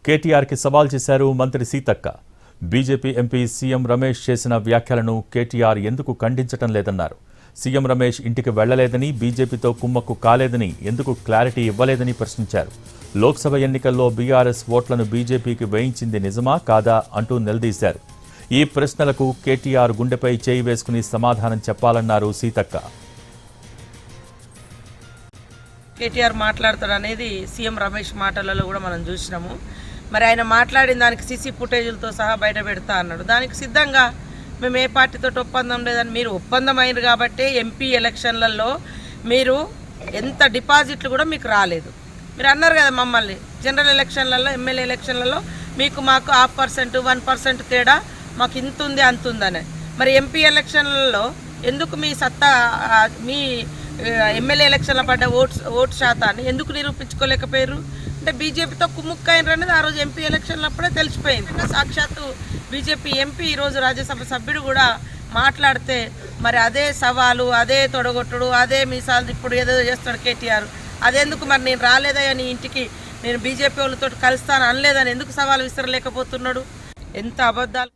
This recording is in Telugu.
కేటీఆర్కి సవాల్ చేశారు మంత్రి Seethakka. BJP MP CM Ramesh చేసిన వ్యాఖ్యలను కేటీఆర్ ఎందుకు ఖండించటం లేదన్నారు. సీఎం రమేష్ ఇంటికి వెళ్లలేదని, బీజేపీతో కుమ్మక్కు కాలేదని ఎందుకు క్లారిటీ ఇవ్వలేదని ప్రశ్నించారు. లోక్సభ ఎన్నికల్లో బీఆర్ఎస్ ఓట్లను బీజేపీకి వేయించింది నిజమా కాదా అంటూ నిలదీశారు. ఈ ప్రశ్నలకు కేటీఆర్ గుండెపై చేయి వేసుకుని సమాధానం చెప్పాలన్నారు సీతక్క. కేటీఆర్ మాట్లాడతాడు అనేది సీఎం రమేష్ మాటలలో కూడా మనం చూసినాము. మరి ఆయన మాట్లాడిన దానికి సీసీ ఫుటేజీలతో సహా బయట పెడతా అన్నాడు. దానికి సిద్ధంగా మేము ఏ పార్టీతో ఒప్పందం లేదని, మీరు ఒప్పందం అయింది కాబట్టి ఎంపీ ఎలక్షన్లలో మీరు ఎంత డిపాజిట్లు కూడా మీకు రాలేదు. మీరు అన్నారు కదా మమ్మల్ని జనరల్ ఎలక్షన్లలో, ఎమ్మెల్యే ఎలక్షన్లలో మీకు మాకు 0.5%, 1% తేడా మాకు ఇంత ఉంది అంత ఉందని. మరి ఎంపీ ఎలక్షన్లలో ఎందుకు మీ సత్తా, మీ ఎమ్మెల్యే ఎలక్షన్లో పడ్డ ఓటు శాతాన్ని ఎందుకు నిరూపించుకోలేకపోయారు? అంటే బీజేపీతో కుమ్ముక్కైనరు అనేది ఆ రోజు ఎంపీ ఎలక్షన్లప్పుడే తెలిసిపోయింది. సాక్షాత్తు బీజేపీ ఎంపీ ఈరోజు రాజ్యసభ సభ్యుడు కూడా మాట్లాడితే మరి అదే సవాలు, అదే తొడగొట్టుడు, అదే మీసాలు ఇప్పుడు ఏదో చేస్తాడు కేటీఆర్. అదెందుకు మరి నేను రాలేదయ్యా నీ ఇంటికి, నేను బీజేపీ వాళ్ళతో కలుస్తాను అనలేదని ఎందుకు సవాలు విసరలేకపోతున్నాడు? ఎంత అబద్ధాలు!